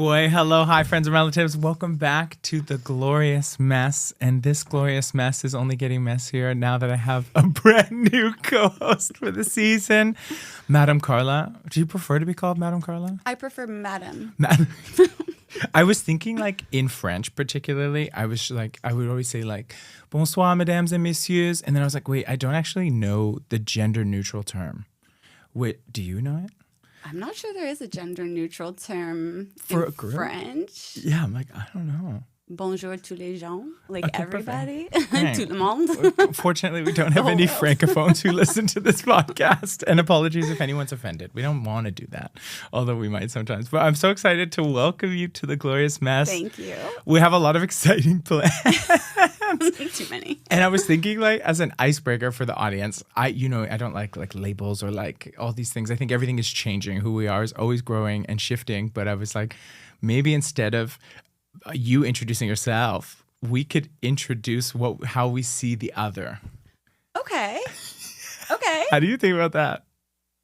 Squay. Hello, hi, friends and relatives. Welcome back to The Glorious Mess. And this glorious mess is only getting messier now that I have a brand new co-host for the season, Madam Carla. Do you prefer to be called Madam Carla? I prefer Madam. I was thinking like in French particularly, I would always say like, bonsoir, mesdames et messieurs. And then I was like, wait, I don't actually know the gender neutral term. Wait, do you know it? I'm not sure there is a gender neutral term for in French. Yeah, I'm like, I don't know. Bonjour tous les gens, like Okay, everybody, right. tout le monde. Fortunately, we don't have any francophones who listen to this podcast. And apologies if anyone's offended. We don't want to do that, although we might sometimes. But I'm so excited to welcome you to The Glorious Mess. Thank you. We have a lot of exciting plans. Too many. And I was thinking, like, as an icebreaker for the audience, I don't like labels or like all these things. I think everything is changing. Who we are is always growing and shifting. But I was like, maybe instead of you introducing yourself, we could introduce how we see the other. Okay. How do you think about that?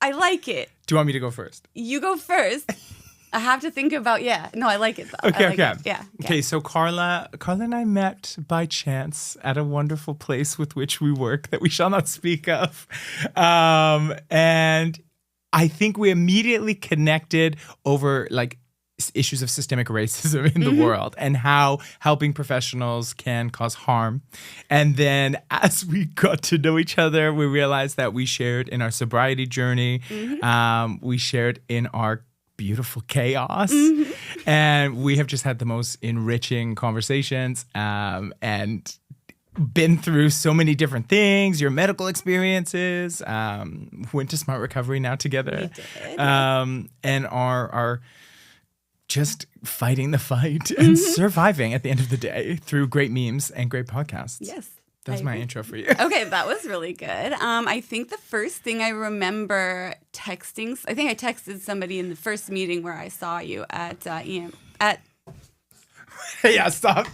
I like it. Do you want me to go first? You go first. I have to think about, No, I like it though. Okay. Yeah. Okay, so Carla and I met by chance at a wonderful place with which we work that we shall not speak of. And I think we immediately connected over like issues of systemic racism in the world and how helping professionals can cause harm. And then as we got to know each other, we realized that we shared in our sobriety journey. We shared in our beautiful chaos. And we have just had the most enriching conversations and been through so many different things, your medical experiences, went to Smart Recovery now together. We did. And are just fighting the fight and surviving at the end of the day through great memes and great podcasts. Yes. That's my intro for you. Okay, that was really good. I think the first thing I remember texting, I think I texted somebody in the first meeting where I saw you at Yeah, stop.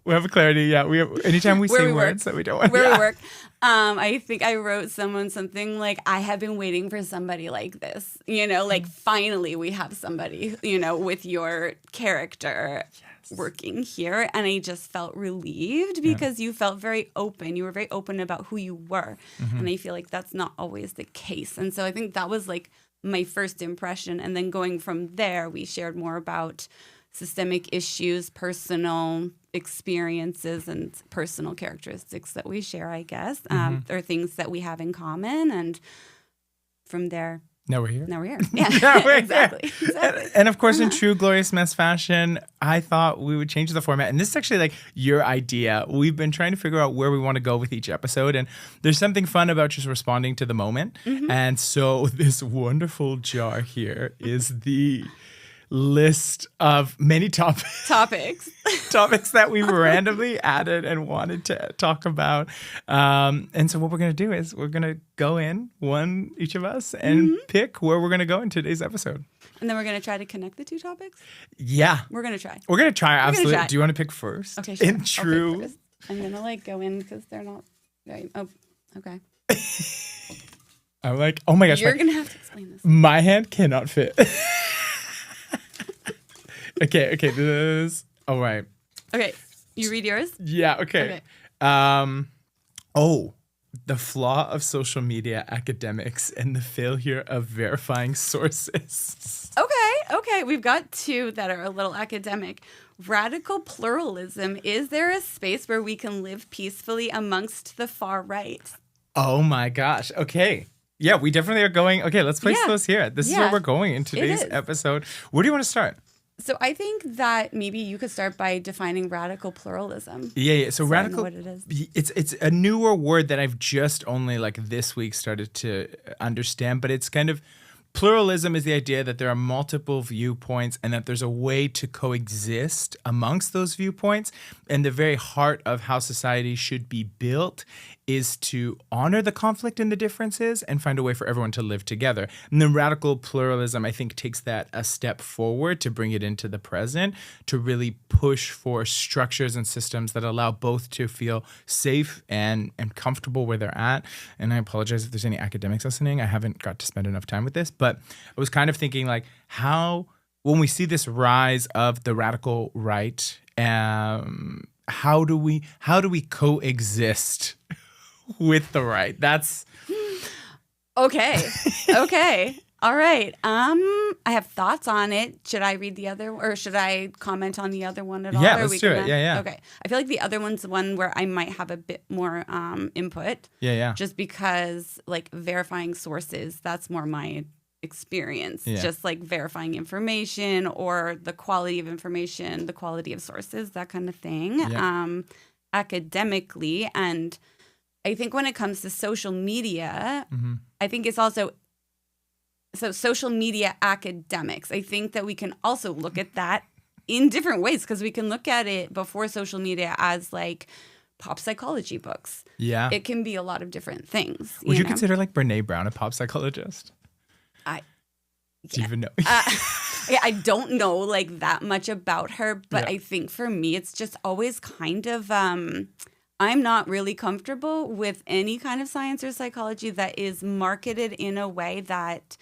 We have a clarity. Yeah, anytime we say words that we don't want. Where we work. I think I wrote someone something like, I have been waiting for somebody like this. Like finally we have somebody, with your character working here. And I just felt relieved because you felt very open. You were very open about who you were. And I feel like that's not always the case. And so I think that was like my first impression. And then going from there, we shared more about systemic issues, personal experiences, and personal characteristics that we share, I guess, or things that we have in common. And from there, now we're here. Yeah, exactly. And of course, in true Glorious Mess fashion, I thought we would change the format. And this is actually like your idea. We've been trying to figure out where we want to go with each episode. And there's something fun about just responding to the moment. And so this wonderful jar here is the list of many topics that we randomly added and wanted to talk about. And so what we're going to do is we're going to go in, each of us, and pick where we're going to go in today's episode. And then we're going to try to connect the two topics? Yeah. We're going to try. Absolutely. Do you want to pick first? Okay, sure. In true. I'll pick first. I'm going to like go in because they're not very... Oh, okay. I'm like, oh my gosh. You're going to have to explain this. My hand cannot fit. Okay, this is... All right. Okay, you read yours? Yeah, okay. The flaw of social media academics and the failure of verifying sources. Okay. We've got two that are a little academic. Radical pluralism. Is there a space where we can live peacefully amongst the far right? Oh my gosh. Okay. Yeah, we definitely are going... Okay, let's place those here. This is where we're going in today's episode. Where do you want to start? So I think that maybe you could start by defining radical pluralism. Yeah. So radical, what it is. It's a newer word that I've just only like this week started to understand, but it's kind of... Pluralism is the idea that there are multiple viewpoints and that there's a way to coexist amongst those viewpoints. And the very heart of how society should be built is to honor the conflict and the differences and find a way for everyone to live together. And then radical pluralism, I think, takes that a step forward to bring it into the present, to really push for structures and systems that allow both to feel safe and comfortable where they're at. And I apologize if there's any academics listening. I haven't got to spend enough time with this, but I was kind of thinking like, how when we see this rise of the radical right, how do we coexist with the right? That's okay. Okay. All right. I have thoughts on it. Should I read the other, or should I comment on the other one at all? Yeah, Or let's we do can, it. Yeah. Okay. I feel like the other one's the one where I might have a bit more input. Yeah. Just because, like, verifying sources, that's more my experience. Yeah. Just like verifying information or the quality of information, the quality of sources, that kind of thing. Yeah. Academically, and I think when it comes to social media, Mm-hmm. I think it's also social media academics. I think that we can also look at that in different ways, because we can look at it before social media as like pop psychology books. Yeah. It can be a lot of different things. Would you know? consider like Brene Brown a pop psychologist? Do you even know? Yeah, I don't know like that much about her, but Yeah. I think for me, it's just always kind of, I'm not really comfortable with any kind of science or psychology that is marketed in a way that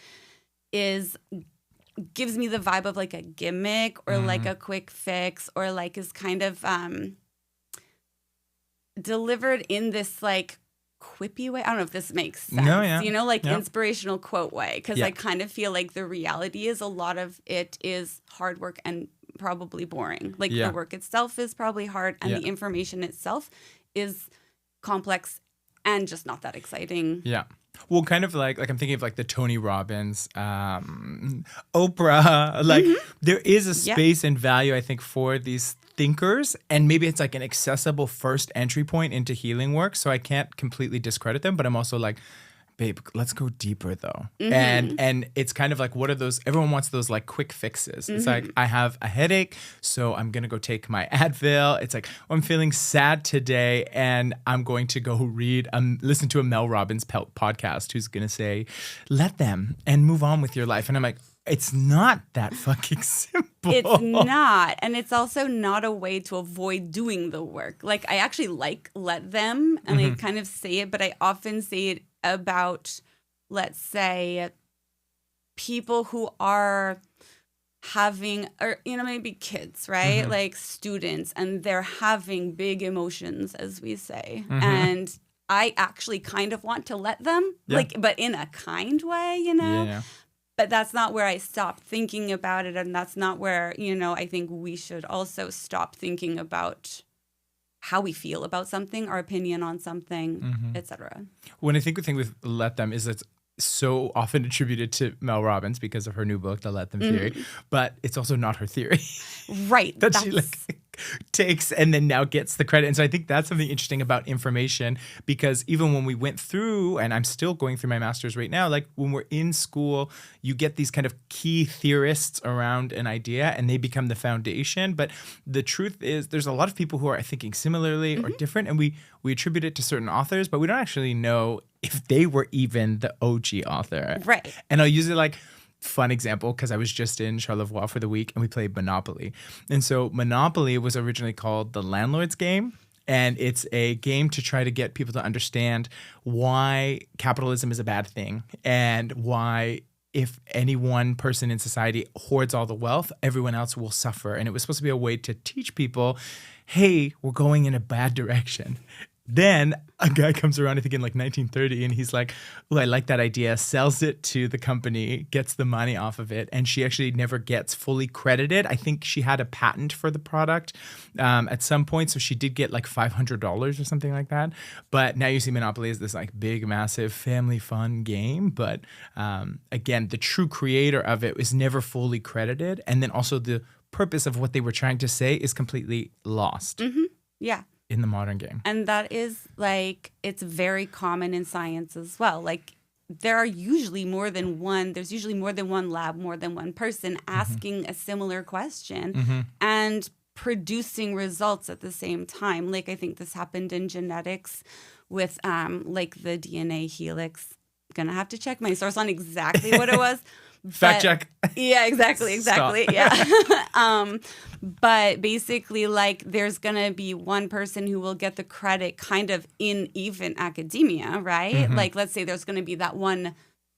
gives me the vibe of like a gimmick or like a quick fix, or like is kind of delivered in this like quippy way. I don't know if this makes sense. No, yeah. You know, like Yeah. inspirational quote way. Because Yeah. I kind of feel like the reality is a lot of it is hard work and probably boring. Like Yeah. the work itself is probably hard, and Yeah. the information itself is complex and just not that exciting. Yeah. Well, kind of like I'm thinking of like the Tony Robbins, Oprah. Like there is a Yeah. space and value, I think, for these thinkers, and maybe it's like an accessible first entry point into healing work. So I can't completely discredit them, but I'm also like, babe, let's go deeper though. And it's kind of like, what are those? Everyone wants those like quick fixes. It's like, I have a headache, so I'm gonna go take my Advil. It's like, I'm feeling sad today, and I'm going to go listen to a Mel Robbins podcast who's gonna say, let them and move on with your life. And I'm like, it's not that fucking simple. It's not. And it's also not a way to avoid doing the work. Like, I actually like let them, and I kind of say it, but I often say it about, let's say, people who are having, or, you know, maybe kids, right? Like students, and they're having big emotions, as we say. And I actually kind of want to let them, Yeah. like, but in a kind way, you know? Yeah. But that's not where I stop thinking about it. And that's not where, you know, I think we should also stop thinking about how we feel about something, our opinion on something, etc. When I think the thing with let them is it's so often attributed to Mel Robbins because of her new book, The Let Them Theory, but it's also not her theory. Right. that she like takes and then now gets the credit. And so I think that's something interesting about information, because even when we went through, and I'm still going through my master's right now, like when we're in school, you get these kind of key theorists around an idea and they become the foundation. But the truth is there's a lot of people who are thinking similarly or different, and we attribute it to certain authors, but we don't actually know if they were even the OG author. Right. And I'll use it like fun example because I was just in Charlevoix for the week and we played Monopoly. And so Monopoly was originally called the Landlord's Game. And it's a game to try to get people to understand why capitalism is a bad thing, and why if any one person in society hoards all the wealth, everyone else will suffer. And it was supposed to be a way to teach people, hey, we're going in a bad direction. Then a guy comes around, I think in like 1930, and he's like, oh, I like that idea, sells it to the company, gets the money off of it, and she actually never gets fully credited. I think she had a patent for the product at some point, so she did get like $500 or something like that. But now you see Monopoly as this like big, massive family fun game. But again, the true creator of it is never fully credited. And then also the purpose of what they were trying to say is completely lost. Yeah. In the modern game. And that is like, it's very common in science as well. Like there's usually more than one lab, more than one person asking a similar question and producing results at the same time. Like I think this happened in genetics with like the DNA helix. Gonna have to check my source on exactly what it was. Fact check. Yeah, exactly. Stop. Yeah. But basically, like, there's going to be one person who will get the credit kind of in even academia, right? Like, let's say there's going to be that one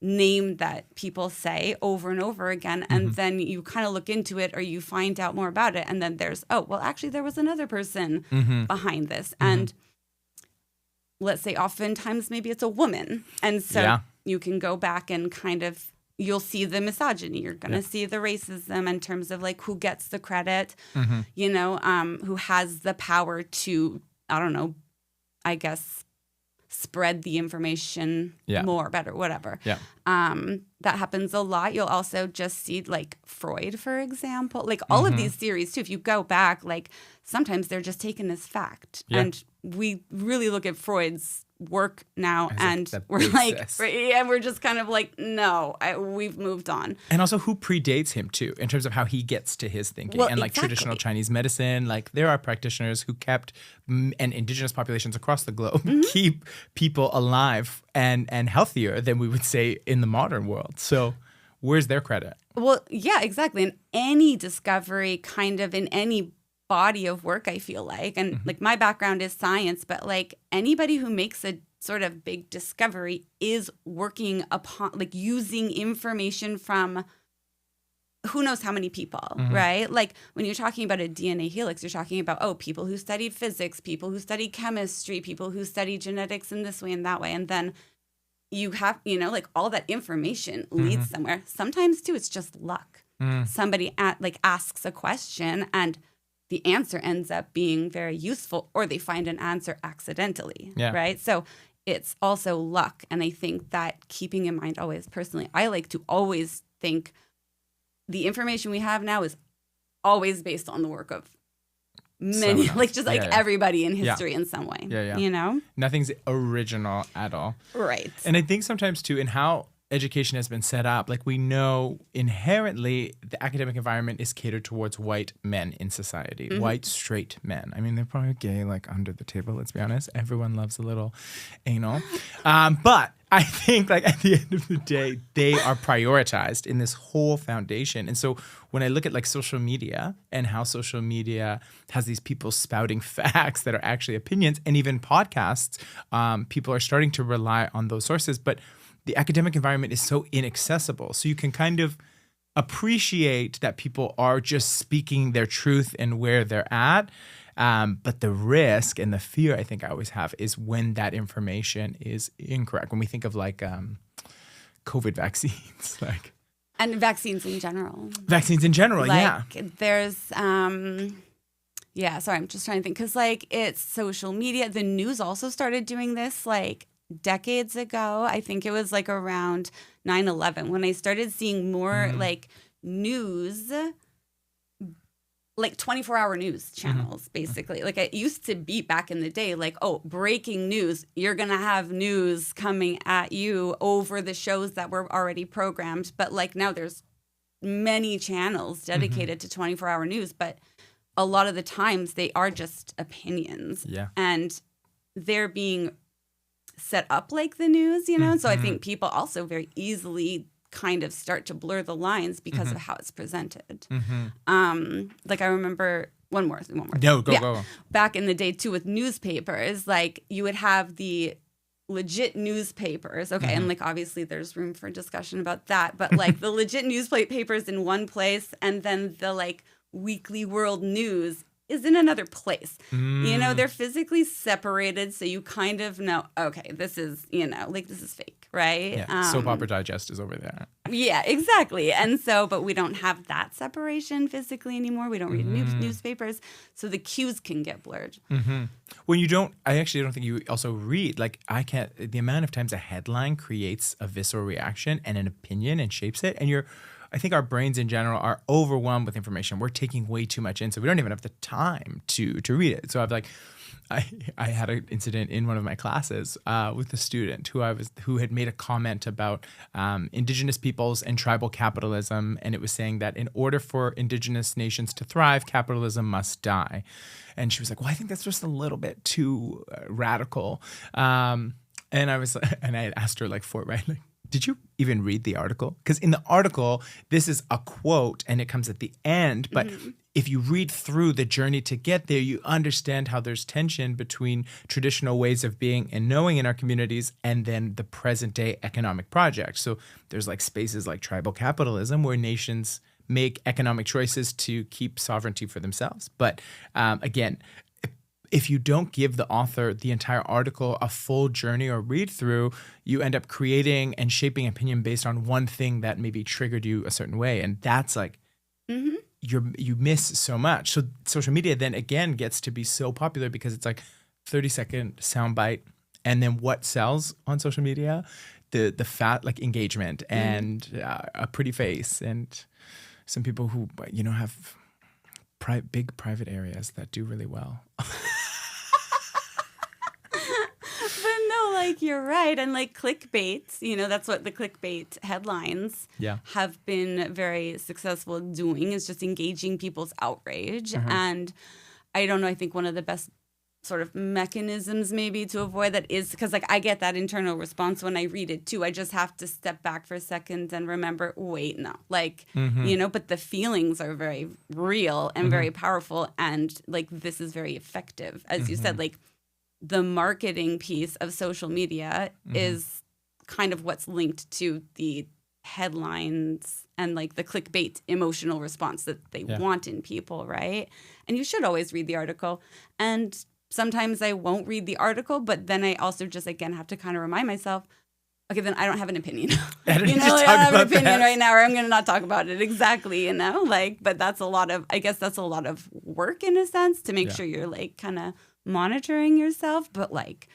name that people say over and over again. And then you kind of look into it or you find out more about it. And then there's, oh, well, actually, there was another person behind this. And let's say oftentimes maybe it's a woman. And so you can go back and kind of, you'll see the misogyny. You're going to see the racism in terms of like who gets the credit, you know, who has the power to, I don't know, I guess, spread the information more, better, whatever. That happens a lot. You'll also just see like Freud, for example, like all of these theories too. If you go back, like sometimes they're just taken as fact. And we really look at Freud's work now and we're like, we're just kind of like, no, we've moved on. And also who predates him too, in terms of how he gets to his thinking. Well, and like traditional Chinese medicine, like there are practitioners who kept, and indigenous populations across the globe keep people alive and healthier than we would say in the modern world. So where's their credit? Well, yeah, exactly. And any discovery kind of in any body of work, I feel like, and like my background is science, but like anybody who makes a sort of big discovery is working upon like using information from who knows how many people, right? Like when you're talking about a DNA helix, you're talking about, people who studied physics, people who studied chemistry, people who studied genetics in this way and that way. And then you have, you know, like all that information leads somewhere. Sometimes too, it's just luck. Somebody asks a question and the answer ends up being very useful, or they find an answer accidentally, right? So it's also luck. And I think that keeping in mind always, personally, I like to always think the information we have now is always based on the work of many, like just like everybody in history in some way, you know? Nothing's original at all. Right. And I think sometimes too, in how education has been set up, like we know inherently the academic environment is catered towards white men in society, white straight men. I mean, they're probably gay, like under the table, let's be honest. Everyone loves a little anal. But I think like at the end of the day, they are prioritized in this whole foundation. And so when I look at like social media and how social media has these people spouting facts that are actually opinions, and even podcasts, people are starting to rely on those sources. But the academic environment is so inaccessible. So you can kind of appreciate that people are just speaking their truth and where they're at. But the risk and the fear I think I always have is when that information is incorrect. When we think of like COVID vaccines, like. And vaccines in general. Vaccines in general, There's, sorry, I'm just trying to think. Because like it's social media. The news also started doing this like decades ago. I think it was like around 9/11 when I started seeing more like news, like 24-hour news channels, basically. Like it used to be back in the day, like, breaking news. You're going to have news coming at you over the shows that were already programmed. But like now there's many channels dedicated to 24-hour news. But a lot of the times they are just opinions. Yeah. And they're being set up like the news, you know? So I think people also very easily kind of start to blur the lines because of how it's presented. Like I remember one more. No, go. Back in the day too with newspapers, like you would have the legit newspapers. Okay. And like obviously there's room for discussion about that, but like the legit newspapers in one place and then the like Weekly World News is in another place. You know, they're physically separated, so you kind of know, okay, this is, you know, like this is fake, right? Yeah, Soap Opera Digest is over there. Yeah, exactly. And so, but we don't have that separation physically anymore. We don't read newspapers, so the cues can get blurred. When you don't, I actually don't think you also read, like I can't, the amount of times a headline creates a visceral reaction and an opinion and shapes it, and I think our brains in general are overwhelmed with information. We're taking way too much in, so we don't even have the time to read it. So I had an incident in one of my classes with a student who had made a comment about indigenous peoples and tribal capitalism, and it was saying that in order for indigenous nations to thrive, capitalism must die. And she was like, "Well, I think that's just a little bit too radical." And I asked her like, Did you even read the article? Because in the article, this is a quote and it comes at the end. But if you read through the journey to get there, you understand how there's tension between traditional ways of being and knowing in our communities and then the present day economic project. So there's like spaces like tribal capitalism where nations make economic choices to keep sovereignty for themselves. But again, if you don't give the author the entire article a full journey or read through, you end up creating and shaping opinion based on one thing that maybe triggered you a certain way. And that's like, you miss so much. So social media then again gets to be so popular because it's like 30-second soundbite. And then what sells on social media? The fat like engagement and a pretty face and some people who, have big private areas that do really well. But no, like you're right. And like clickbait, that's what the clickbait headlines have been very successful doing, is just engaging people's outrage. And I don't know, I think one of the best sort of mechanisms maybe to avoid that is because like I get that internal response when I read it too. I just have to step back for a second and remember, wait, no, like, but the feelings are very real and very powerful. And like, this is very effective. As you said, like the marketing piece of social media is kind of what's linked to the headlines and like the clickbait emotional response that they want in people. Right. And you should always read the article. And sometimes I won't read the article, but then I also just, again, have to kind of remind myself, okay, then I don't have an opinion. I don't have an opinion right now, or I'm going to not talk about it. Exactly, but that's I guess that's a lot of work in a sense to make sure you're like kind of monitoring yourself. But like,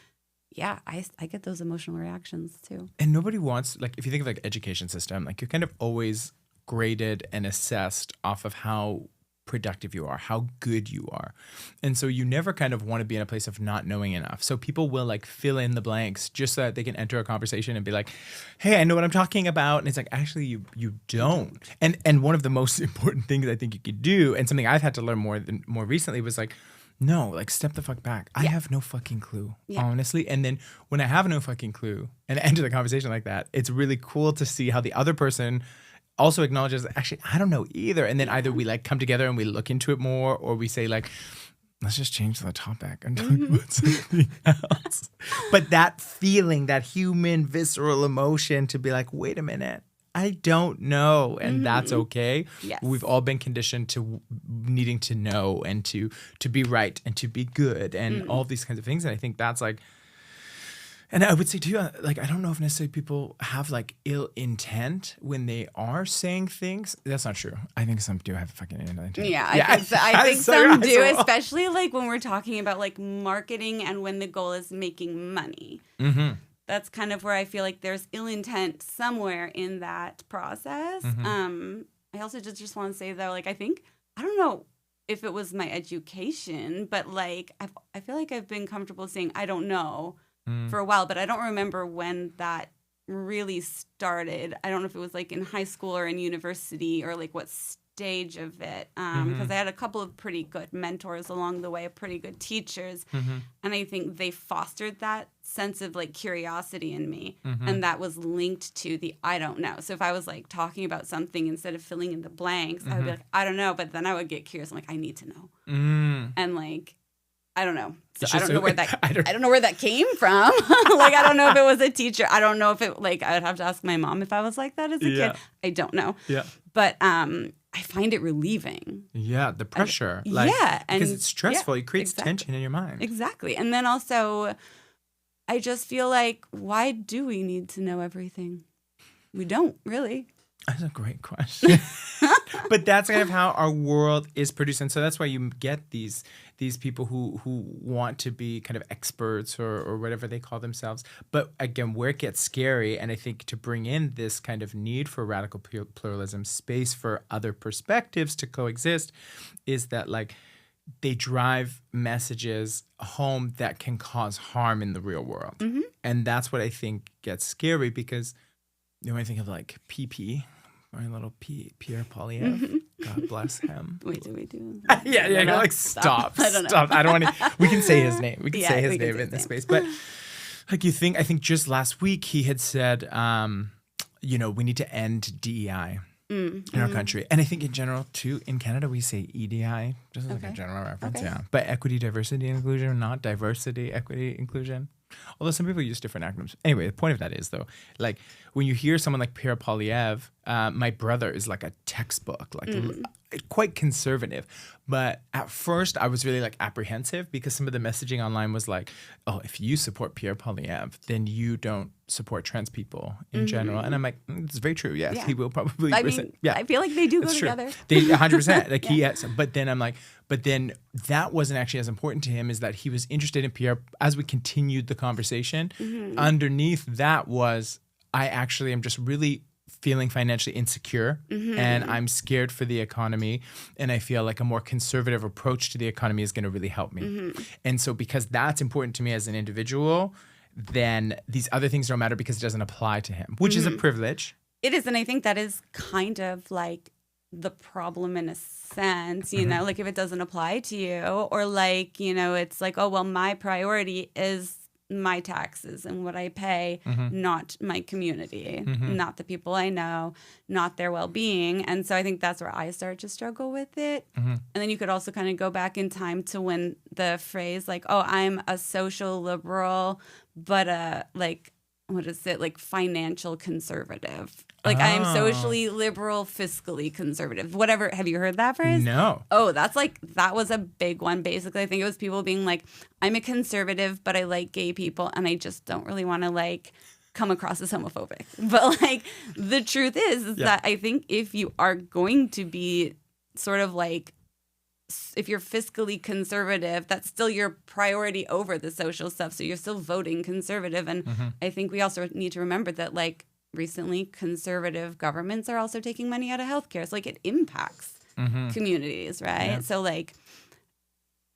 yeah, I get those emotional reactions too. And nobody wants, like, if you think of like education system, like you're kind of always graded and assessed off of how productive you are, how good you are. And so you never kind of want to be in a place of not knowing enough. So people will like fill in the blanks just so that they can enter a conversation and be like, hey, I know what I'm talking about. And it's like, actually, you don't. And one of the most important things I think you could do, and something I've had to learn more recently, was like, no, like step the fuck back. I have no fucking clue, honestly. And then when I have no fucking clue and I enter the conversation like that, it's really cool to see how the other person also acknowledges, actually, I don't know either. And then either we like come together and we look into it more, or we say like, let's just change the topic and talk about something else. But that feeling, that human visceral emotion to be like, wait a minute, I don't know. And that's okay. Yes. We've all been conditioned to needing to know and to be right and to be good and all these kinds of things. And I think that's like, and I would say too, like, I don't know if necessarily people have like ill intent when they are saying things. That's not true. I think some do have fucking ill intent. Yeah, I think some do, especially like when we're talking about like marketing and when the goal is making money. That's kind of where I feel like there's ill intent somewhere in that process. I also just want to say though, like, I don't know if it was my education, but like, I feel like I've been comfortable saying, I don't know. For a while, but I don't remember when that really started. I don't know if it was like in high school or in university or like what stage of it. Because I had a couple of pretty good mentors along the way, pretty good teachers. And I think they fostered that sense of like curiosity in me. And that was linked to the I don't know. So if I was like talking about something, instead of filling in the blanks, I would be like, I don't know. But then I would get curious. I'm like, I need to know. And like, I don't know. So I don't know where that I don't know where that came from. Like, I don't know if it was a teacher. I don't know if it, like, I would have to ask my mom if I was like that as a kid. I don't know. But I find it relieving. The pressure. Because it's stressful. It creates tension in your mind. Exactly. And then also, I just feel like, why do we need to know everything? We don't, really. That's a great question. But that's kind of how our world is produced. And so that's why you get these people who want to be kind of experts or whatever they call themselves. But again, where it gets scary, and I think to bring in this kind of need for radical pluralism, space for other perspectives to coexist, is that like they drive messages home that can cause harm in the real world. And that's what I think gets scary, because when I think of like PP, my little Pierre Poilievre, God bless him. Wait, did we do? Like stop. I don't know. Stop. I don't want to. We can say his name. We can say his name in this space. But like I think just last week he had said we need to end DEI in our country. And I think in general, too, in Canada, we say EDI, just like a general reference, yeah. But equity, diversity, and inclusion, not diversity, equity, inclusion. Although some people use different acronyms. Anyway, the point of that is, though, like when you hear someone like Pierre Poilievre, my brother is like a textbook, like quite conservative. But at first, I was really like apprehensive because some of the messaging online was like, oh, if you support Pierre Poilievre, then you don't support trans people in general. And I'm like, it's very true. Yes, he will probably. I mean, I feel like they do go together. They 100%. Like he has, but then I'm like, but then that wasn't actually as important to him, is that he was interested in Pierre as we continued the conversation. Underneath that was, I actually am just really feeling financially insecure and I'm scared for the economy, and I feel like a more conservative approach to the economy is going to really help me. And so because that's important to me as an individual, then these other things don't matter because it doesn't apply to him, which is a privilege. It is, and I think that is kind of like the problem in a sense, you know, like if it doesn't apply to you, or like, it's like, oh, well, my priority is my taxes and what I pay, not my community, not the people I know, not their well-being. And so I think that's where I start to struggle with it. And then you could also kind of go back in time to when the phrase like, oh, I'm a social liberal, but like, what is it? Like financial conservative. Like I'm socially liberal, fiscally conservative. Whatever. Have you heard that phrase? No. Oh, that was a big one. Basically, I think it was people being like, I'm a conservative, but I like gay people and I just don't really want to like come across as homophobic. But like the truth is that I think if you are going to be sort of like, if you're fiscally conservative, that's still your priority over the social stuff. So you're still voting conservative. And I think we also need to remember that like recently conservative governments are also taking money out of healthcare. So like it impacts communities, right? Yeah. So like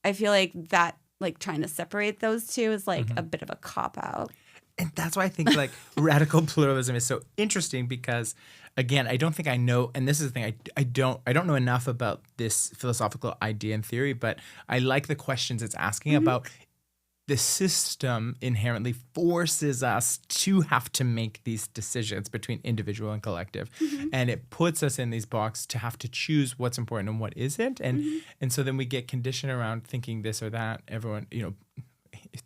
I feel like that like trying to separate those two is like a bit of a cop out. And that's why I think like radical pluralism is so interesting because, again, I don't think I know, and this is the thing, I don't know enough about this philosophical idea and theory, but I like the questions it's asking about. The system inherently forces us to have to make these decisions between individual and collective, and it puts us in these boxes to have to choose what's important and what isn't, and so then we get conditioned around thinking this or that. Everyone,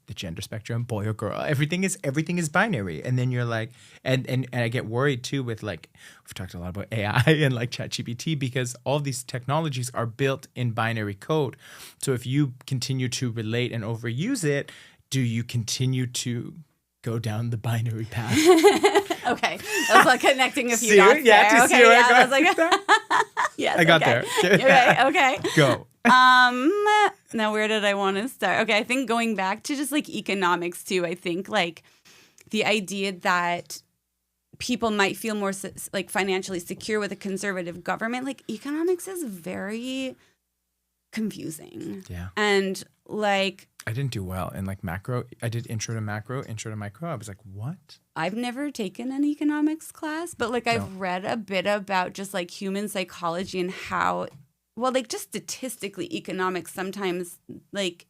the gender spectrum, boy or girl, everything is binary. And then you're like, and I get worried too with like, we've talked a lot about AI and like ChatGPT because all these technologies are built in binary code. So if you continue to relate and overuse it, do you continue to go down the binary path? Okay. That was like connecting a few dots there. Okay, yeah, I was like, yes, I got there. Okay. Go. Now where did I want to start? Okay, I think going back to just like economics too, I think like the idea that people might feel more like financially secure with a conservative government, like economics is very confusing. Yeah. And like I didn't do well in like macro. I did intro to macro, intro to micro. I was like, what? I've never taken an economics class, but like I've read a bit about just like human psychology and how, well, like just statistically, economics sometimes, like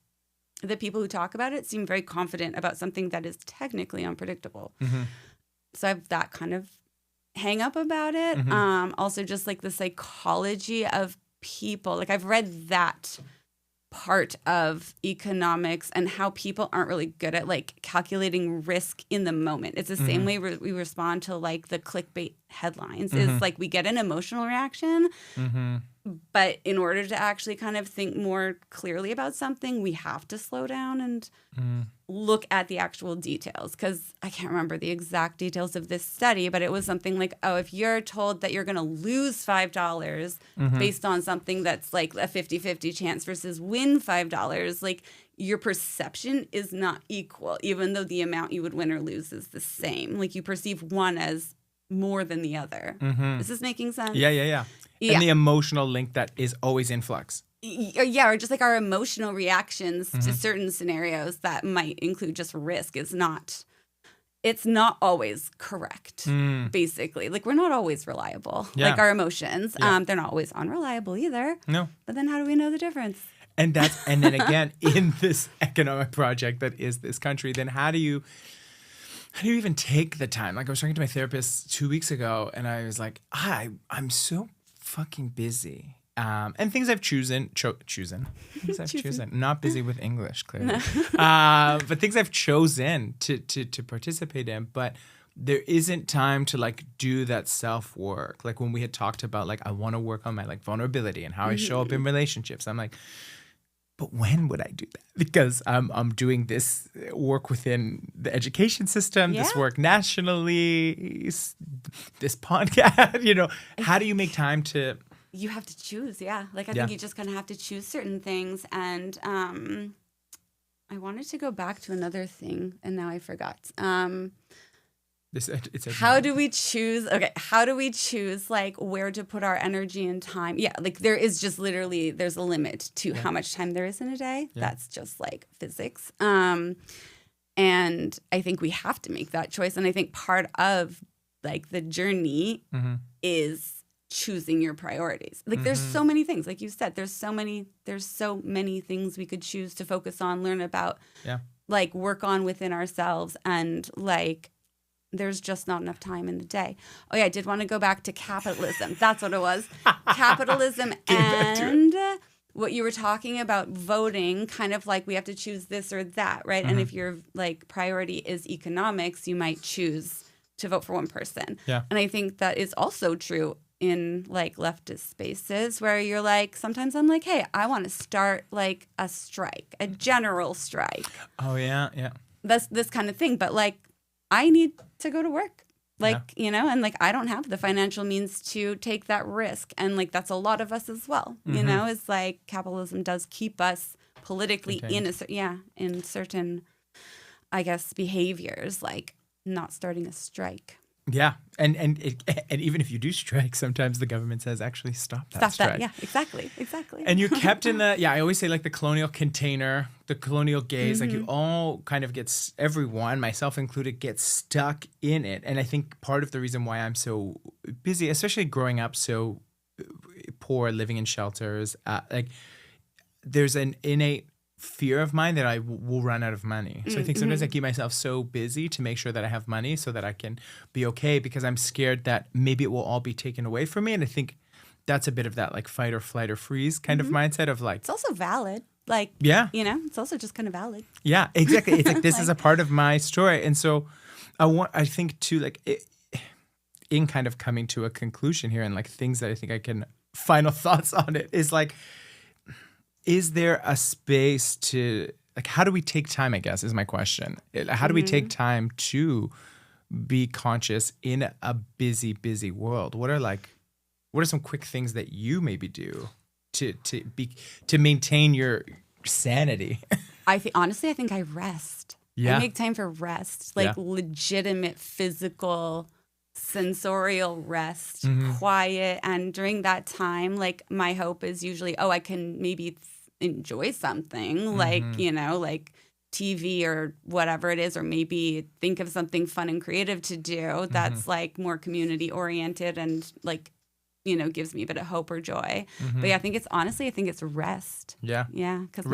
the people who talk about it seem very confident about something that is technically unpredictable. So I have that kind of hang up about it. Also just like the psychology of people. Like I've read that part of economics and how people aren't really good at like calculating risk in the moment. It's the same way we respond to like the clickbait headlines. Is like we get an emotional reaction, but in order to actually kind of think more clearly about something, we have to slow down and look at the actual details. Because I can't remember the exact details of this study, but it was something like, oh, if you're told that you're going to lose $5 based on something that's like a 50-50 chance versus win $5, like your perception is not equal, even though the amount you would win or lose is the same. Like you perceive one as more than the other. Is this making sense? Yeah. And the emotional link that is always in flux. Yeah, or just like our emotional reactions to certain scenarios that might include just risk it's not always correct, basically. Like we're not always reliable. Like our emotions, they're not always unreliable either. No. But then how do we know the difference? And then again, in this economic project that is this country, then how do you how do you even take the time? Like I was talking to my therapist 2 weeks ago and I was like, I'm so fucking busy. And things I've chosen, not busy with English, clearly. But things I've chosen to participate in, but there isn't time to like do that self-work. Like when we had talked about like, I want to work on my like vulnerability and how I show up in relationships. I'm like, but when would I do that? Because I'm doing this work within the education system, this work nationally, this podcast, how do you make time to... You have to choose, yeah. Like I think you just kind of have to choose certain things. And I wanted to go back to another thing and now I forgot. How do we choose? Okay, how do we choose like where to put our energy and time? Yeah, like there is just literally there's a limit to how much time there is in a day. Yeah. That's just like physics. And I think we have to make that choice. And I think part of like the journey is choosing your priorities. Like there's so many things, like you said, there's so many things we could choose to focus on, learn about, like work on within ourselves, and like there's just not enough time in the day. Oh yeah, I did want to go back to capitalism. That's what it was. Capitalism and what you were talking about voting, kind of like we have to choose this or that, right? And if your like priority is economics, you might choose to vote for one person. Yeah. And I think that is also true in like leftist spaces where you're like, sometimes I'm like, hey, I want to start like a strike, a general strike. Oh yeah, yeah. That's this kind of thing. But like, I need to go to work, like, and like, I don't have the financial means to take that risk. And like, that's a lot of us as well, it's like capitalism does keep us politically in certain, I guess, behaviors, like not starting a strike. Yeah. And even if you do strike, sometimes the government says, actually stop strike. Yeah, exactly. And you're kept in I always say like the colonial container, the colonial gaze, like you all kind of everyone, myself included, gets stuck in it. And I think part of the reason why I'm so busy, especially growing up so poor, living in shelters, like there's an innate fear of mine that I will run out of money. So I think sometimes I keep myself so busy to make sure that I have money so that I can be okay, because I'm scared that maybe it will all be taken away from me. And I think that's a bit of that like fight or flight or freeze kind of mindset of like... It's also valid. Like, it's also just kind of valid. Yeah, exactly. It's like, this is a part of my story. And so I think too, like in kind of coming to a conclusion here and like things that I think I can, final thoughts on it is like, is there a space to, like, how do we take time, I guess, is my question. How do we take time to be conscious in a busy, busy world? What are some quick things that you maybe do to maintain your sanity? I think I rest. Yeah. I make time for rest, like legitimate physical, sensorial rest, quiet. And during that time, like my hope is usually, I can maybe enjoy something like, like TV or whatever it is, or maybe think of something fun and creative to do that's like more community oriented and like, gives me a bit of hope or joy. But yeah, I think it's rest. Yeah. Yeah. Because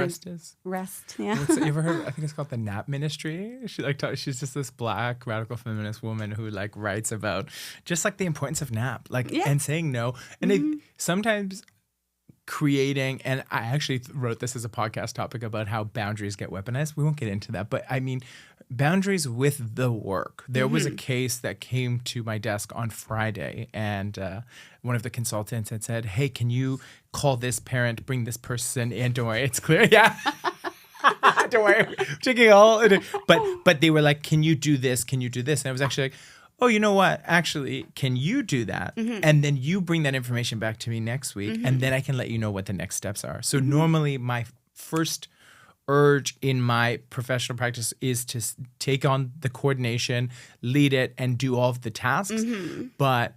rest. Yeah. You ever heard, I think it's called the Nap Ministry. She's just this Black radical feminist woman who like writes about just like the importance of nap, like, and saying no. And sometimes creating, and I actually wrote this as a podcast topic about how boundaries get weaponized. We won't get into that, but I mean, boundaries with the work. There was a case that came to my desk on Friday, and one of the consultants had said, hey, can you call this parent, bring this person in? Don't worry, it's clear. Yeah. Don't worry. I'm taking all. But they were like, can you do this? Can you do this? And I was actually like, oh, you know what? Actually, can you do that? And then you bring that information back to me next week, and then I can let you know what the next steps are. So normally my first urge in my professional practice is to take on the coordination, lead it, and do all of the tasks. But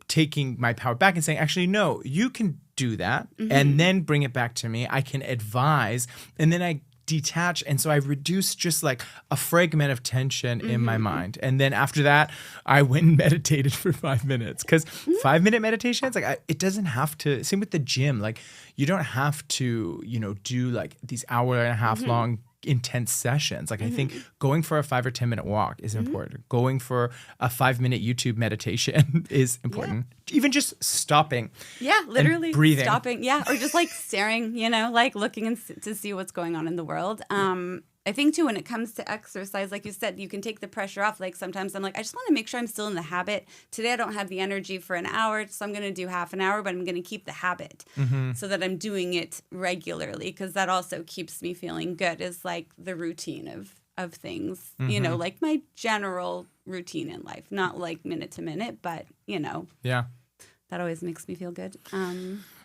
taking my power back and saying, actually, no, you can do that, and then bring it back to me. I can advise, and then I detach, and so I reduce just like a fragment of tension in my mind. And then after that, I went and meditated for 5 minutes, because 5-minute meditations, like it doesn't have to, same with the gym, like you don't have to, do like these hour and a half long intense sessions. Like I think going for a 5 or 10 minute walk is important. Going for a 5-minute YouTube meditation is important. Even just stopping. Yeah, literally breathing. stopping. Yeah, or just like staring, like looking to see what's going on in the world. I think too, when it comes to exercise, like you said, you can take the pressure off. Like sometimes I'm like, I just want to make sure I'm still in the habit. Today I don't have the energy for an hour, so I'm going to do half an hour, but I'm going to keep the habit so that I'm doing it regularly, because that also keeps me feeling good, is like the routine of things, like my general routine in life, not like minute to minute, but, Yeah. that always makes me feel good.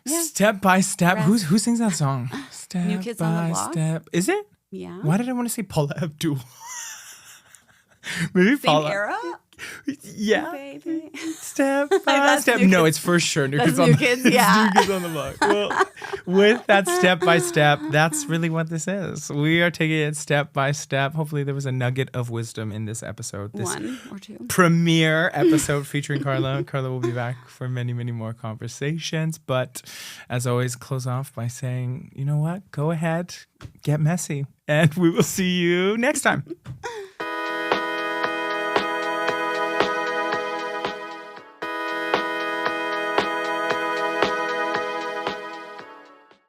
Step by step. Who sings that song? Step New Kids on the Block? step. Is it? Yeah. Why did I want to say Paula Abdul? Maybe Same Paula. era? Yeah. Baby. Step by That's step. New No, Kids. it's for sure New That's Kids on New the Kids, it's yeah. New Kids on the Block. Well, with that step by step, that's really what this is. We are taking it step by step. Hopefully there was a nugget of wisdom in this episode. This 1 or 2. premiere episode featuring Carla. Carla will be back for many, many more conversations. But as always, close off by saying, you know what? Go ahead, get messy. And we will see you next time.